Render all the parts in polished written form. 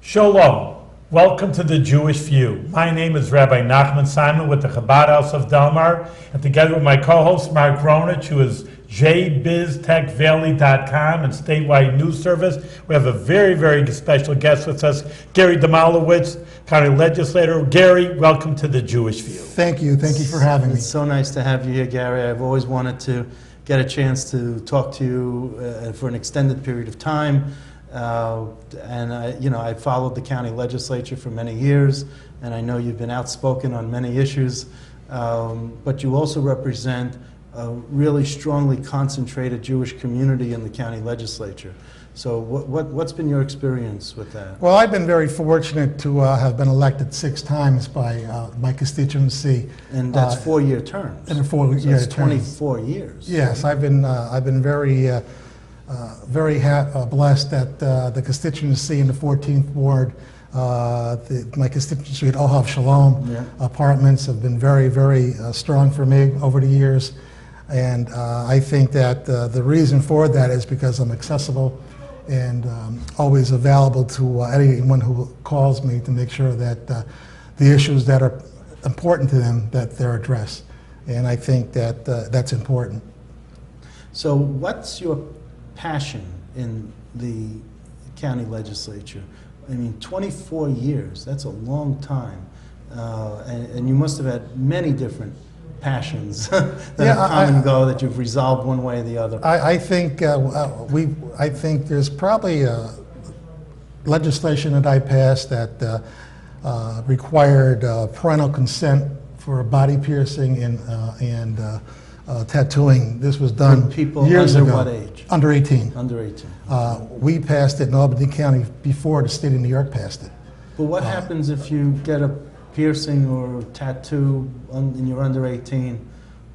Shalom. Welcome to the Jewish View. My name is Rabbi Nachman Simon with the Chabad House of Delmar, and together with my co-host Mark Gronich, who is jbiztechvalley.com and statewide news service, we have a very, very special guest with us, Gary Domalewicz, County Legislator. Gary, welcome to the Jewish View. Thank you. Thank you for having me. It's so nice to have you here, Gary. I've always wanted to get a chance to talk to you for an extended period of time. I followed the county legislature for many years, and I know you've been outspoken on many issues, but you also represent a really strongly concentrated Jewish community in the county legislature. So what's been your experience with that? Well, I've been very fortunate to have been elected 6 times by my constituency. And that's 4-year terms. And a 4-year so term. 24 years. Yes, I've been very blessed that the constituency in the 14th Ward, my constituency at Ohav Shalom apartments have been very, very strong for me over the years. And I think that the reason for that is because I'm accessible and always available to anyone who calls me to make sure that the issues that are important to them, that they're addressed. And I think that that's important. So what's your passion in the county legislature? I mean, 24 years, that's a long time. And you must have had many different passions that have come and go that you've resolved one way or the other. I think I think there's probably legislation that I passed that required parental consent for body piercing and tattooing. This was done people years under ago. what age? Under 18. Under 18. We passed it in Albany County before the state of New York passed it. But what happens if you get a piercing or tattoo and you're under 18?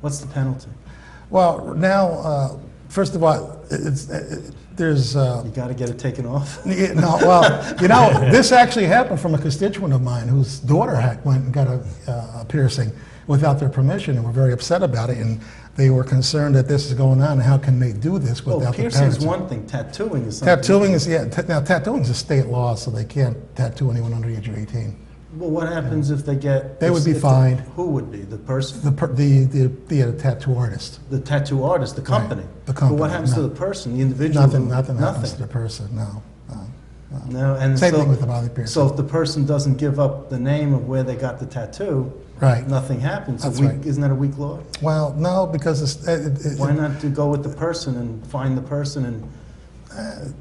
What's the penalty? Well, now, first of all, there's... you got to get it taken off? No, well, this actually happened from a constituent of mine whose daughter went and got a piercing without their permission, and were very upset about it, and they were concerned that this is going on, and how can they do this without the parents? Piercing is one thing, tattooing is something. Tattooing is, now tattooing is a state law, so they can't tattoo anyone under the age of 18. Well, what happens if they get... They would be fined. Who would be? The person? The tattoo artist. The tattoo artist, the company? Right, the company. But what happens to the person, the individual? Nothing happens to the person, no. No, and Same thing with the body piercing. So if the person doesn't give up the name of where they got the tattoo, right, nothing happens. That's right. Isn't that a weak law? Well, no, because why not to go with the person and find the person and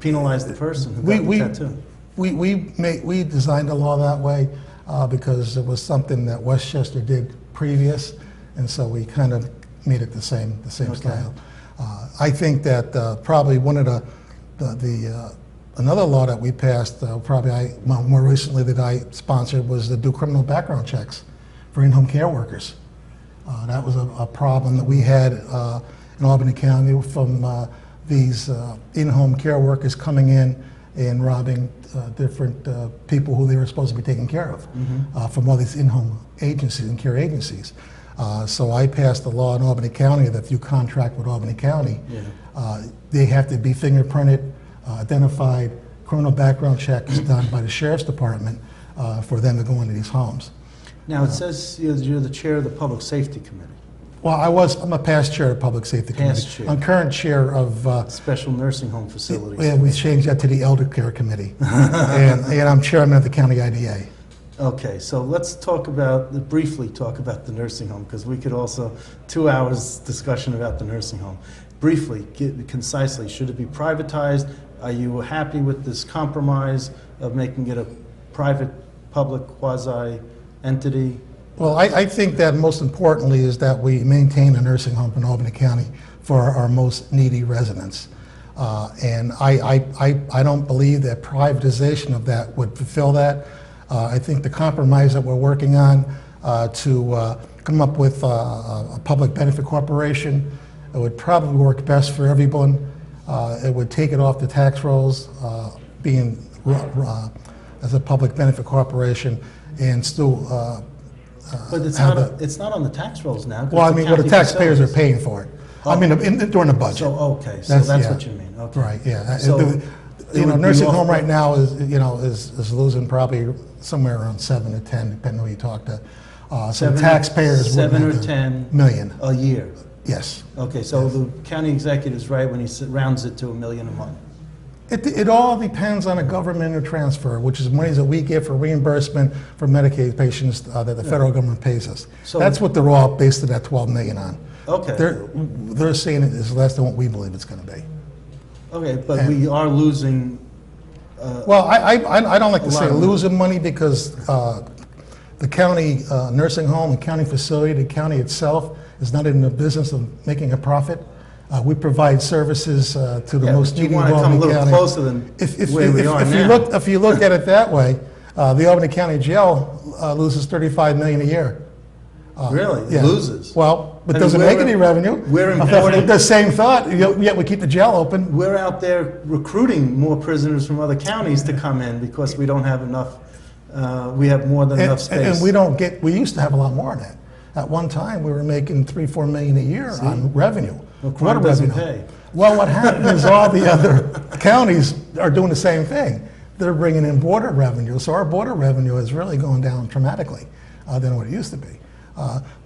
penalize the person who got the tattoo? We designed the law that way because it was something that Westchester did previous, and so we kind of made it the same style. I think that probably one of another law that we passed, more recently that I sponsored, was to do criminal background checks for in-home care workers. That was a problem that we had in Albany County from these in-home care workers coming in and robbing different people who they were supposed to be taking care of from all these in-home agencies and care agencies. So I passed a law in Albany County that if you contract with Albany County, they have to be fingerprinted, identified, criminal background checks done by the Sheriff's Department for them to go into these homes. Now it says you're the chair of the Public Safety Committee. Well, I'm a past chair of the Public Safety Committee. Chair. I'm current chair of... Special Nursing Home Facilities. Yeah, we changed that to the Elder Care Committee. and I'm chairman of the County IDA. Okay, so let's briefly talk about the nursing home, because we could also, 2 hours discussion about the nursing home. Briefly, concisely, should it be privatized? Are you happy with this compromise of making it a private, public, quasi-entity? Well, I think that most importantly is that we maintain a nursing home in Albany County for our most needy residents. And I don't believe that privatization of that would fulfill that. I think the compromise that we're working on to come up with a public benefit corporation, it would probably work best for everyone. It would take it off the tax rolls, being as a public benefit corporation, and still. But it's not on the tax rolls now. Well, I mean, the taxpayers are paying for it. Oh. I mean, during the budget. So, okay, so that's what you mean. Okay. Right, yeah. So You know, would be nursing off home the- right now is losing probably somewhere around 7 to 10, depending on who you talk to. So Seven- taxpayers would 7 or have to- 10 million. a year. Yes. Okay, so the county executive's right when he rounds it to $1 million a month. It all depends on a governmental transfer, which is monies that we get for reimbursement for Medicaid patients that the federal government pays us. So- That's what they're all based that 12 million on. Okay. They're saying it is less than what we believe it's going to be. Okay, but we are losing. Well, I don't like to A lot say of money. losing money because the county nursing home and county facility, the county itself is not in the business of making a profit. We provide services to the Yeah, most but you needy want to come a Albany little County. closer than where we are now. If you look at it that way, the Albany County Jail loses $35 million a year. Really? Yeah. Loses? Well, but I mean, doesn't make any revenue. we're importing- The same thought, yet we keep the jail open. We're out there recruiting more prisoners from other counties to come in because we don't have enough, we have more than enough space. And we don't get, we used to have a lot more of that. At one time, we were making $3-4 million a year on revenue. Well, crime doesn't pay. Well, what happened is all the other counties are doing the same thing. They're bringing in border revenue, so our border revenue is really going down dramatically than what it used to be.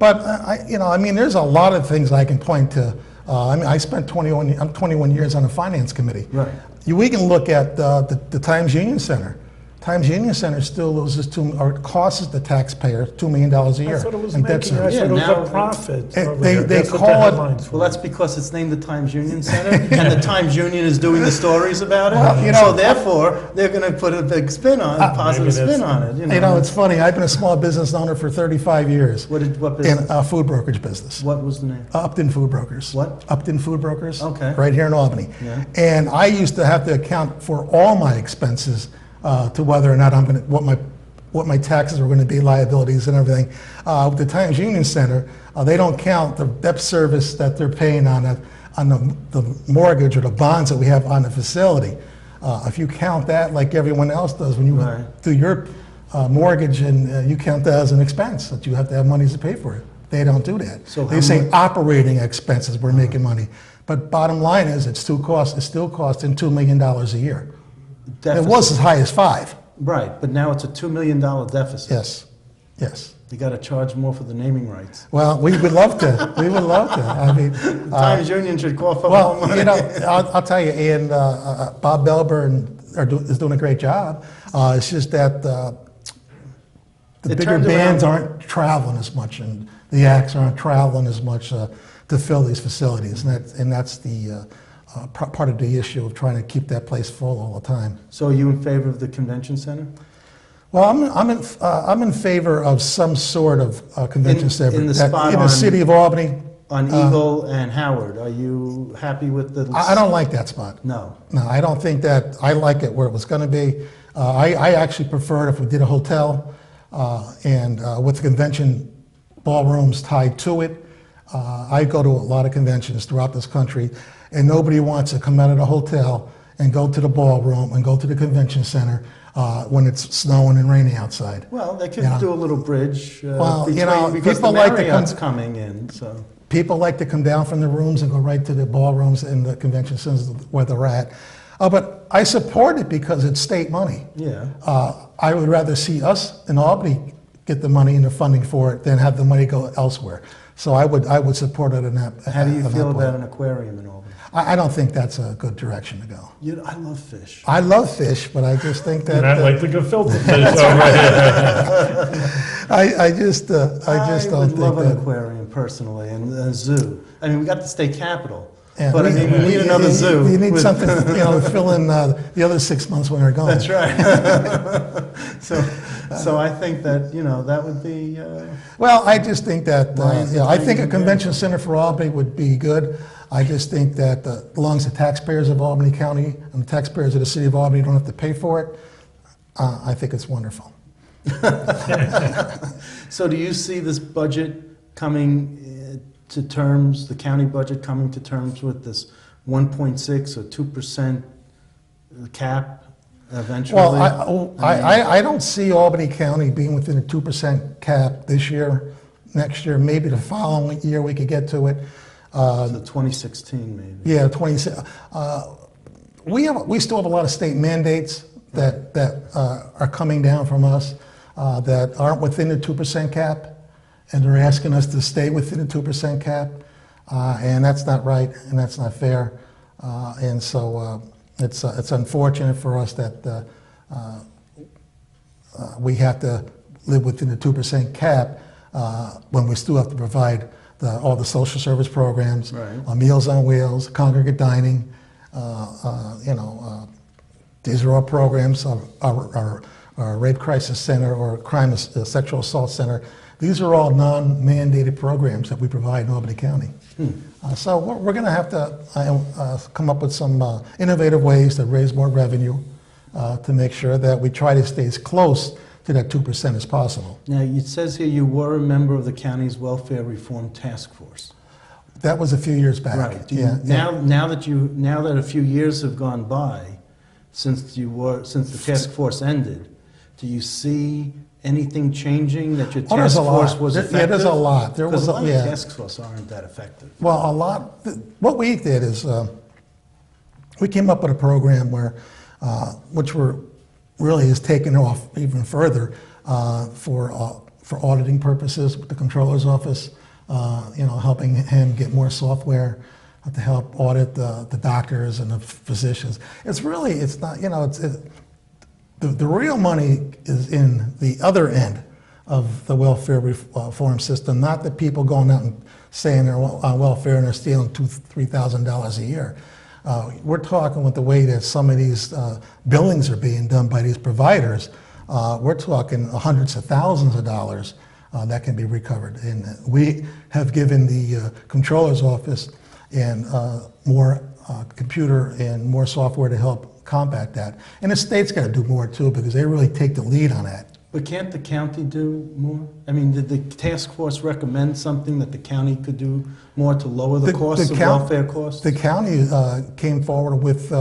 I mean, there's a lot of things I can point to. I mean, I spent 21 years on the finance committee. Right. We can look at the Times Union Center. Times Union Center still loses or costs the taxpayer $2 million a year. That's what it was in debt making. I service. said it was now- a profit. And over they- there. they That's what the call it- headlines were. Well, that's because it's named the Times Union Center, and the Times Union is doing the stories about it. Well, you know- So therefore, they're going to put a big spin on, a positive maybe that's- spin on it. You know, it's funny. I've been a small business owner for 35 years What in business? a food brokerage business. What was the name? Upton Food Brokers. What? Upton Food Brokers. Okay. Right here in Albany. Yeah. And I used to have to account for all my expenses to whether or not I'm going to what my taxes were going to be, liabilities and everything. With the Times Union Center, they don't count the debt service that they're paying on the mortgage or the bonds that we have on the facility. If you count that like everyone else does when you Right. do your mortgage, and you count that as an expense that you have to have money to pay for it. They don't do that. So They how say much- operating expenses, we're making money. But bottom line is, it's still costing $2 million a year. It Deficit. was as high as 5. Right, but now it's a $2 million deficit. Yes, yes. You got to charge more for the naming rights. Well, we would love to. We would love to. I mean, Times Union should cough up more well, money. you know, I'll tell you, and Bob Belber is doing a great job. It's just that the It bigger turned bands around- aren't traveling as much, and the acts aren't traveling as much to fill these facilities, and that's the part of the issue of trying to keep that place full all the time. So are you in favor of the convention center? Well, I'm in favor of some sort of convention In- center in the that- spot in the on- city of Albany. On Eagle and Howard, are you happy with the? I don't like that spot. No. No, I don't think that, I like it where it was going to be. I actually prefer it if we did a hotel and with the convention ballrooms tied to it. I go to a lot of conventions throughout this country, and nobody wants to come out of the hotel and go to the ballroom and go to the convention center when it's snowing and raining outside. Well, they could You know. do a little bridge Well, you between, know, because people the like to Marriott's come- coming in, so. People like to come down from the rooms and go right to the ballrooms in the convention centers where they're at. But I support it because it's state money. Yeah. I would rather see us in Albany get the money and the funding for it than have the money go elsewhere. So I would support it in that. How do you in that feel point. about an aquarium in Albany? I don't think that's a good direction to go. You know, I love fish. I love fish, but I just think that And I like the gefilte fish over here. I just don't would love think an that. aquarium personally and a zoo. I mean, we got the state capitol, Yeah, but I mean, we need another zoo. You need with- something, to fill in the other 6 months when they're gone. That's right. So I think that, that would be, Well, I just think that, Ryan's I think a thinking convention center for Albany would be good. I just think that belongs to taxpayers of Albany County, and the taxpayers of the city of Albany don't have to pay for it. I think it's wonderful. so do you see this budget coming to terms, the county budget coming to terms with this 1.6 or 2% cap eventually? Well, I don't see Albany County being within a 2% cap this year, next year, maybe the following year we could get to it. So 2016 maybe. Yeah, 20. we still have a lot of state mandates that are coming down from us that aren't within the 2% cap, and they're asking us to stay within the 2% cap, and that's not right, and that's not fair, and so it's unfortunate for us that we have to live within the 2% cap when we still have to provide all the social service programs, Right. Meals on Wheels, congregate dining. These are all programs, our Rape Crisis Center or Sexual Assault Center. These are all non-mandated programs that we provide in Albany County. So we're going to have to come up with some innovative ways to raise more revenue to make sure that we try to stay as close to that 2% as possible. Now, it says here you were a member of the county's welfare reform task force. That was a few years back. Right. Do you, Yeah, yeah. now that a few years have gone by since the task force ended, do you see anything changing that your there's task a lot. force was effective? Yeah, there's a lot. There Because was a lot yeah. of task force aren't that effective. Well, a lot. What we did is we came up with a program where, which really is taken off even further for auditing purposes with the controller's office. Helping him get more software to help audit the doctors and the physicians. It's not. The real money is in the other end of the welfare reform system, not the people going out and saying they're on welfare and they're stealing $2,000-3,000 a year. We're talking with the way that some of these billings are being done by these providers. We're talking hundreds of thousands of dollars that can be recovered. And we have given the controller's office and more computer and more software to help combat that. And the state's got to do more too, because they really take the lead on that. But can't the county do more? I mean, did the task force recommend something that the county could do more to lower the costs of welfare costs? The county came forward with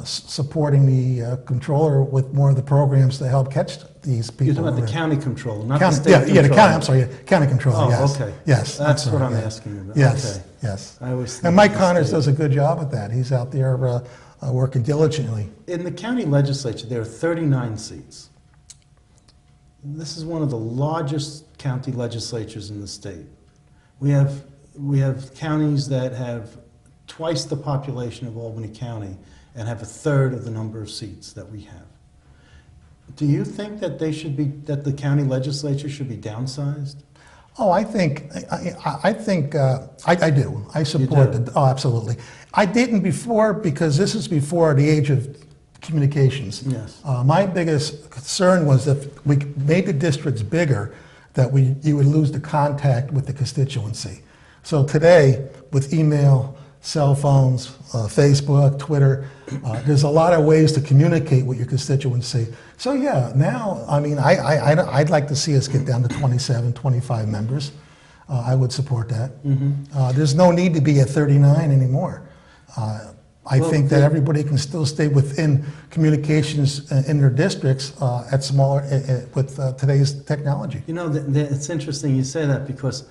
supporting the controller with more of the programs to help catch these people. You're talking about the county controller, not county, the state controller. Yeah, the county, I'm sorry, county controller, Oh, yes. okay. Yes. That's what I'm yeah. asking about. Yes, Okay. yes. I always think And Mike of the Connors state. does a good job at that. He's out there working diligently. In the county legislature, there are 39 seats. This is one of the largest county legislatures in the state. We have counties that have twice the population of Albany County and have a third of the number of seats that we have. Do you think that the county legislature should be downsized? Oh, I do. I support do? Oh, absolutely. I didn't before because this is before the age of communications. Yes. My biggest concern was if we made the districts bigger, that you would lose the contact with the constituency. So today, with email, cell phones, Facebook, Twitter, there's a lot of ways to communicate with your constituency. So yeah, now, I mean, I'd like to see us get down to 27, 25 members. I would support that. There's no need to be at 39 anymore. I think that everybody can still stay within communications in their districts at smaller, with today's technology. You know, it's interesting you say that because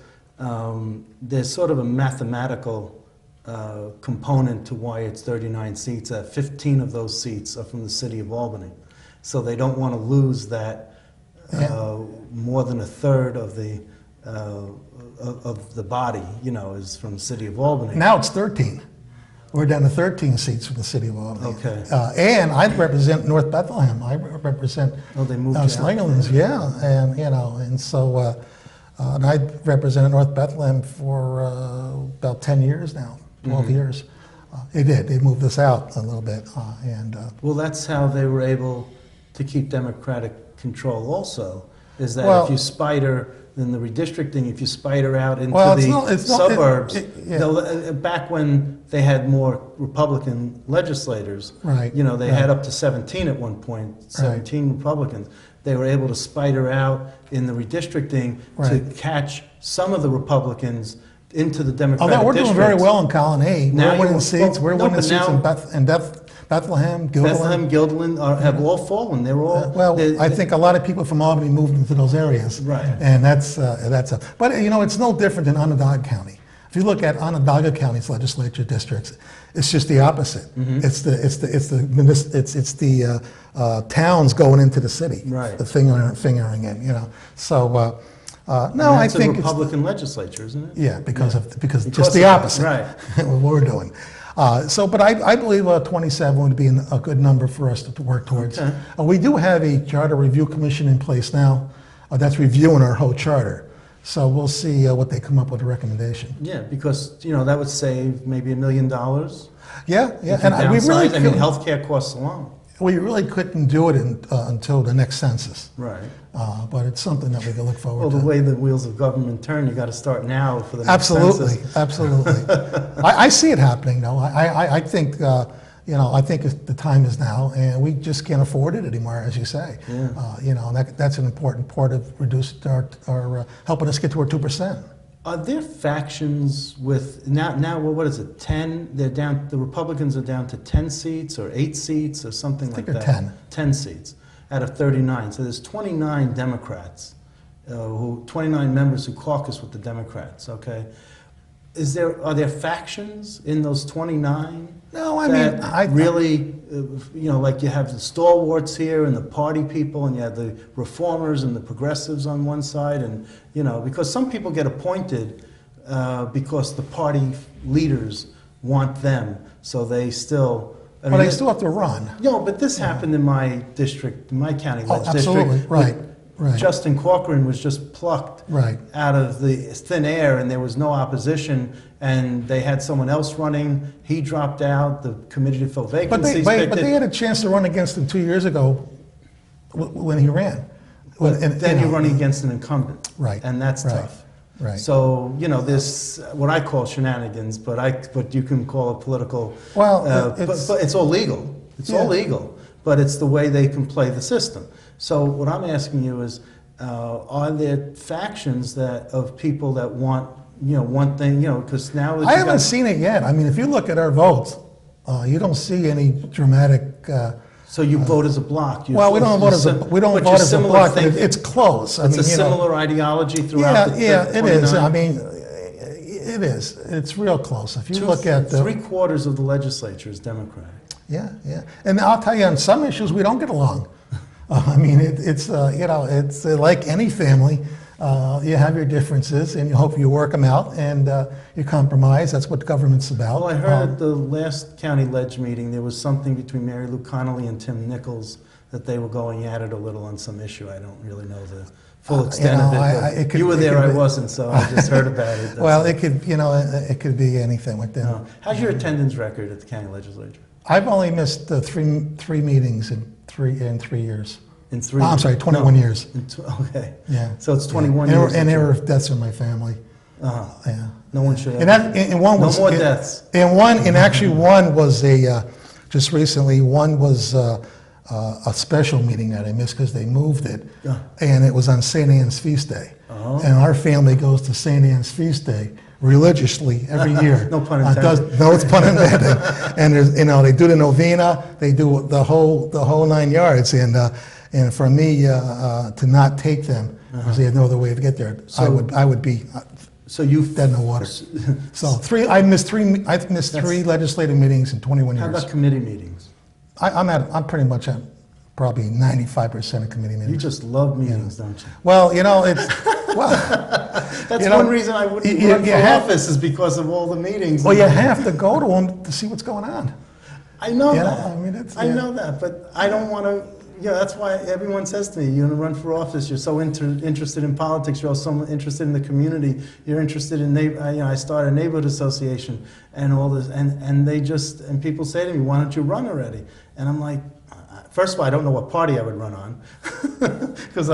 there's sort of a mathematical component to why it's 39 seats. 15 of those seats are from the city of Albany. So they don't want to lose that more than a third of the body, is from the city of Albany. Now it's 13. We're down to 13 seats from the city of Albany. Okay. And I represent North Bethlehem. I represent They moved you out? Slingerlands, yeah. And so and I represented North Bethlehem for about 10 years now, 12 years. They did. They moved us out a little bit. Well, that's how they were able to keep Democratic control also, is that Well- if you spider, in the redistricting, if you spider out into Well, the suburbs, yeah. back when they had more Republican legislators, Right, they right. had up to 17 at one point, 17 Republicans. They were able to spider out in the redistricting to Right. catch some of the Republicans into the Oh, Democratic we're doing very well in Column A. Now We're winning you- seats. We're no, winning but seats in now- Bethlehem, Gilderland. Bethlehem, Gilderland have all fallen. They're all. Well, I think a lot of people from Albany moved into those areas. Right. And that's but it's no different than Onondaga County. If you look at Onondaga County's legislature districts, it's just the opposite. It's the towns going into the city, Right. the fingering in, you know. So no, And I that's think a Republican legislature, isn't it? yeah, because Because just the of that, opposite. right. What we're doing. But I believe 27 would be a good number for us to work towards. Okay. We do have a charter review commission in place now that's reviewing our whole charter. So we'll see what they come up with a recommendation. Yeah, because that would save maybe $1 million. Yeah, If and you we really, downsize. I mean, healthcare costs alone. we really couldn't do it until the next census. Right. But it's something that we can look forward Well, to. the way the wheels of government turn, you got to start now for the next Absolutely, census. absolutely. I see it happening, though. I think, I think the time is now, and we just can't afford it anymore, as you say. Yeah. And that's an important part of reducing our helping us get to our 2%. Are there factions with now? What is it? 10? They're down. The Republicans are down to 10 seats or 8 seats or something like they're that. 10. 10 seats out of 39. So there's 29 Democrats, 29 members who caucus with the Democrats. Okay. Are there factions in those 29? No, I mean, really, like you have the stalwarts here and the party people, and you have the reformers and the progressives on one side, and because some people get appointed because the party leaders want them, so they still. But they still have to run. But this happened in my district, in my county district. Absolutely, right. Right. Justin Corcoran was just plucked Right. out of the thin air, and there was no opposition, and they had someone else running. He dropped out. The committee to fill vacancies. But they had a chance to run against him 2 years ago when he ran. Then you're running against an incumbent, Right. And that's Right. tough. Right. So this what I call shenanigans, but you can call it political. Well, but it's all legal. It's all legal, but it's the way they can play the system. So what I'm asking you is, are there factions of people that want one thing, because now that I haven't seen it yet. I mean, if you look at our votes, you don't see any dramatic. So you vote as a block. We don't vote as a block. But it's close. It's a similar ideology throughout. Yeah, it is. I mean, it is. It's real close. If you look at 3/4 of the legislature is Democratic. Yeah, and I'll tell you, on some issues we don't get along. I mean, it's like any family. You have your differences, and you hope you work them out, and you compromise. That's what government's about. Well, I heard at the last county ledge meeting there was something between Mary Lou Connolly and Tim Nichols that they were going at it a little on some issue. I don't really know the full extent of it. You were there, I wasn't, so I just heard about it. Well, it could be anything with them. How's your attendance record at the county legislature? I've only missed three meetings in 3 years. In 3 I'm sorry, 21 years. Okay. Yeah. So it's 21 years. And there were deaths in my family. Yeah. No one should have. And one was no more deaths. And actually one was just recently, one was a special meeting that I missed because they moved it. And it was on St. Anne's Feast Day. And our family goes to St. Anne's Feast Day religiously every year. No pun intended. No, it's pun intended. And there's, they do the novena, they do the whole 9 yards. And for me to not take them, because they had no other way to get there, So, I would be dead in the water. So I've missed three legislative meetings in 21 years. How about committee meetings? I'm pretty much at probably 95% of committee meetings. You just love meetings, don't you? Well, it's that's one reason I wouldn't run for office is because of all the meetings. Well, you have to go to them to see what's going on. I know that. I mean, I know that, but I don't want to. That's why everyone says to me, "You're going to run for office. You're so interested in politics. You're so interested in the community. You're interested in I started a neighborhood association and all this, and people say to me, "Why don't you run already?" And I'm like, first of all, I don't know what party I would run on, because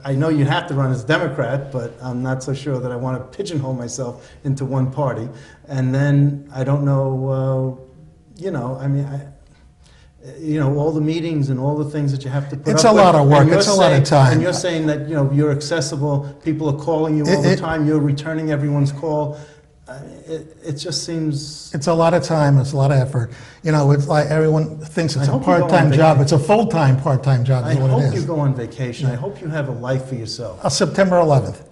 I know you have to run as a Democrat, but I'm not so sure that I want to pigeonhole myself into one party. And then I don't know, all the meetings and all the things that you have to put up with. It's a lot of work. It's a lot of time. And you're saying that, you're accessible. People are calling you all the time. You're returning everyone's call. It just seems... It's a lot of time. It's a lot of effort. It's like everyone thinks it's a part-time job. It's a full-time part-time job is what it is. I hope you go on vacation. I hope you have a life for yourself. September 11th.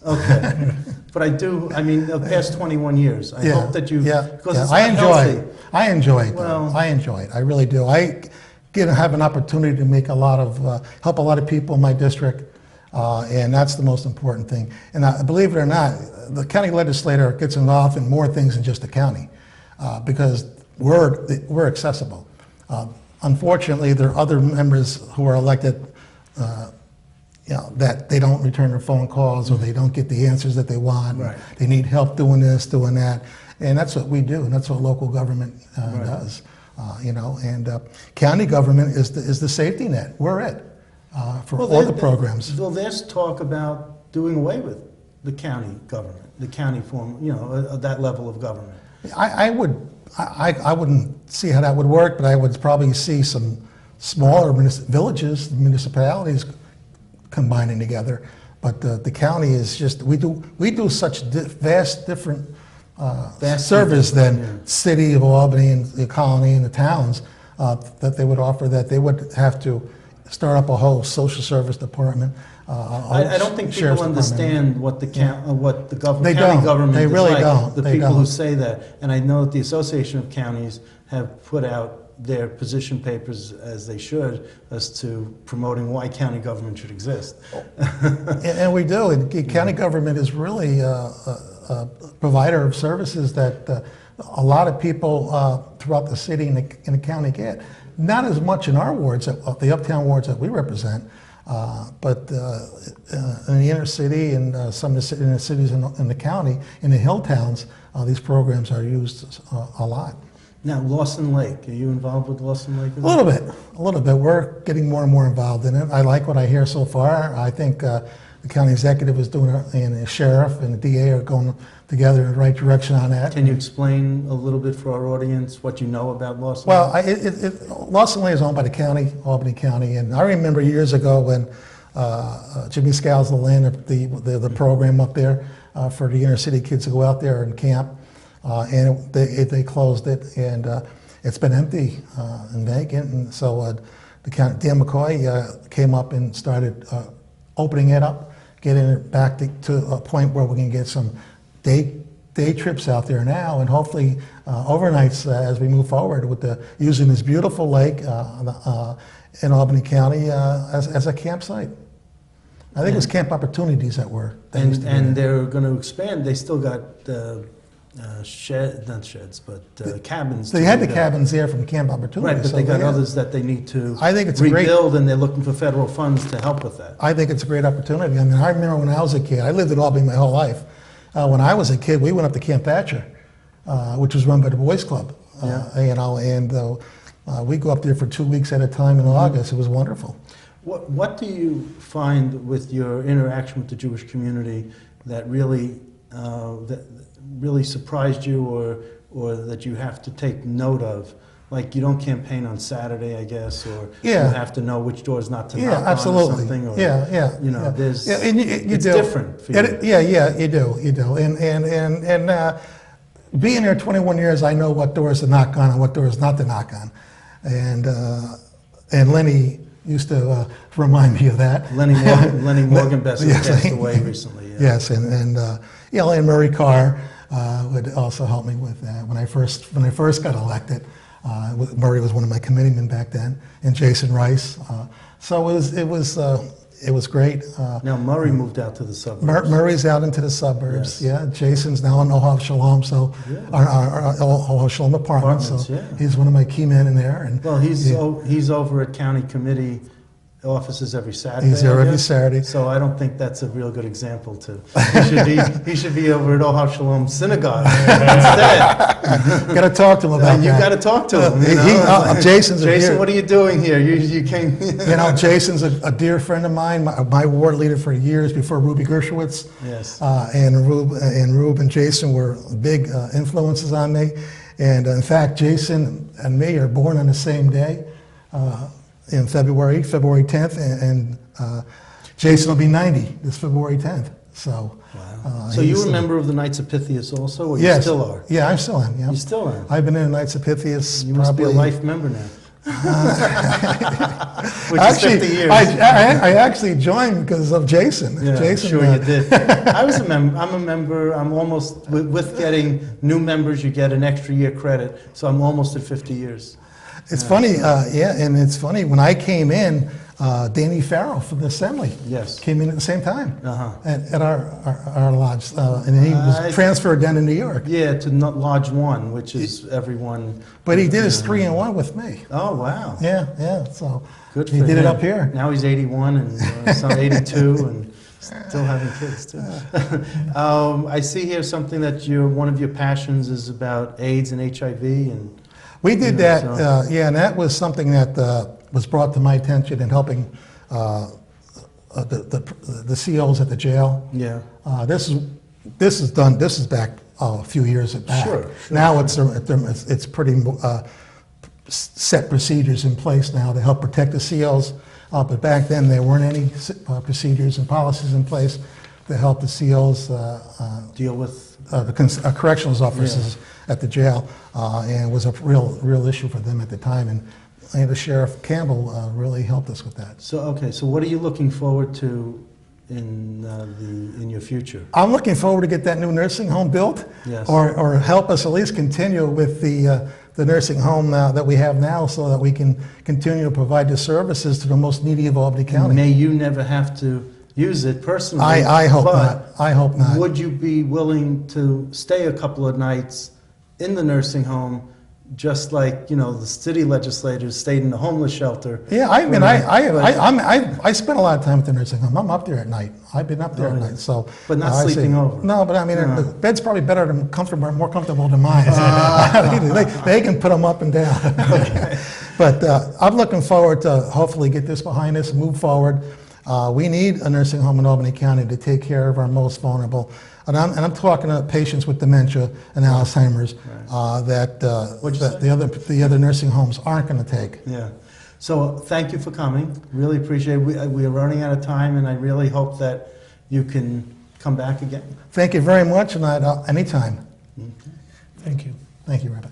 Okay. But I do, I mean, the past 21 years, I hope that you, because it's I not enjoy healthy. it. I enjoy it. Well- I enjoy it. I really do. I have an opportunity to make a lot of help a lot of people in my district, and that's the most important thing. And believe it or not, the county legislator gets involved in more things than just the county, because we're accessible. Unfortunately, there are other members who are elected. That they don't return their phone calls, or they don't get the answers that they want. Right. They need help doing this, doing that, and that's what we do, and that's what local government does. And county government is the safety net. We're it for all the programs. Well, there's talk about doing away with the county government, the county form, that level of government. I wouldn't see how that would work, but I would probably see some smaller villages, municipalities combining together, but the county is just we do such vast different service than city of Albany and the colony and the towns that they would offer, that they would have to start up a whole social service department. I don't think people understand what the county government They is really like. don't. The They people who don't. say that, and I know that the Association of Counties have put out their position papers, as they should, as to promoting why county government should exist. And we do. And county government is really a provider of services that a lot of people throughout the city and the county get. Not as much in our wards, the uptown wards that we represent, but in the inner city and some of the cities in the county, in the hill towns, these programs are used a lot. Now, Lawson Lake, are you involved with Lawson Lake? A little bit. We're getting more and more involved in it. I like what I hear so far. I think the county executive is doing it, and the sheriff and the DA are going together in the right direction on that. Can you explain a little bit for our audience what you know about Lawson Well, Lake? Lawson Lake is owned by the county, Albany County, and I remember years ago when Jimmy Scalzo landed the program up there for the inner city kids to go out there and camp. And they closed it, and it's been empty and vacant. And so Dan McCoy came up and started opening it up, getting it back to a point where we can get some day trips out there now, and hopefully overnights as we move forward with using this beautiful lake in Albany County as a campsite. I think it was Camp Opportunities that were. And they're going to expand. They still got cabins. They had the cabins there from Camp Opportunities. Right, but they got others that they need to rebuild, and they're looking for federal funds to help with that. I think it's a great opportunity. I mean, I remember when I was a kid, I lived in Albany my whole life. When I was a kid, we went up to Camp Thatcher, which was run by the Boys Club. We go up there for 2 weeks at a time in August. It was wonderful. What do you find with your interaction with the Jewish community that really surprised you, or that you have to take note of? Like, you don't campaign on Saturday, I guess, or you have to know which doors not to knock absolutely. on or something. Or, There's it's different for you. You do. And being there 21 years, I know what doors to knock on and what doors not to knock on. And Lenny used to remind me of that. Lenny Morgan Besser passed away recently. Yeah. Yes, and Murray Carr would also help me with that. When I first got elected, Murray was one of my committeemen back then, and Jason Rice. So it was great. Now Murray moved out to the suburbs. Murray's out into the suburbs. Yes. Yeah, Jason's now in Ohav Shalom, our Ohav Shalom apartment. So he's one of my key men in there. And well, he's over at county committee offices every Saturday. He's there every Saturday. So I don't think that's a real good example to. He should be over at Ohav Shalom Synagogue instead. Got to talk to him about that. You got to talk to him. Jason, what are you doing here? You came. Jason's a dear friend of mine, my ward leader for years before Ruby Gershowitz. Yes. And Rube and Jason were big influences on me. And in fact, Jason and me are born on the same day. In February 10th, and Jason will be 90 this February 10th. So, wow. So you were a member of the Knights of Pythias also, or yes, you still are? Yeah, I still am. Yeah. You still are? I've been in the Knights of Pythias. You must be a life member now. Which Actually, is 50 years. I actually joined because of Jason. Yeah, Jason, sure you did. I was a member. I'm a member. I'm almost with getting new members. You get an extra year credit, so I'm almost at 50 years. It's funny, and it's funny when I came in. Danny Farrell from the Assembly came in at the same time at our lodge, and he was transferred down to New York. Yeah, to Lodge 1, which is everyone. But he did his 3-in-1 with me. Oh, wow. Yeah, so good for he did him. it up here. Now he's 81 and some 82 and still having kids too. I see here something that one of your passions is about AIDS and HIV and. We did that, and that was something that was brought to my attention in helping the COs at the jail. Yeah. This is back a few years back. Sure. Now it's pretty set procedures in place now to help protect the COs. But back then there weren't any procedures and policies in place to help the COs deal with the corrections officers at the jail, and it was a real issue for them at the time. And the Sheriff Campbell really helped us with that. So so what are you looking forward to in your future? I'm looking forward to get that new nursing home built, or help us at least continue with the nursing home that we have now, so that we can continue to provide the services to the most needy of Albany County. May you never have to use it personally. I hope not. I hope not. Would you be willing to stay a couple of nights in the nursing home, just like the city legislators stayed in the homeless shelter? Yeah, I mean, I spent a lot of time at the nursing home. I'm up there at night. I've been up there at night. So, but not sleeping over. No, but I mean, the bed's probably better than more comfortable than mine. They can put them up and down. Okay. But I'm looking forward to hopefully get this behind us and move forward. We need a nursing home in Albany County to take care of our most vulnerable. And I'm talking to patients with dementia and Alzheimer's that the other nursing homes aren't going to take. Yeah. So thank you for coming. Really appreciate it. We are running out of time, and I really hope that you can come back again. Thank you very much, and anytime. Thank you. Thank you, Rabbi.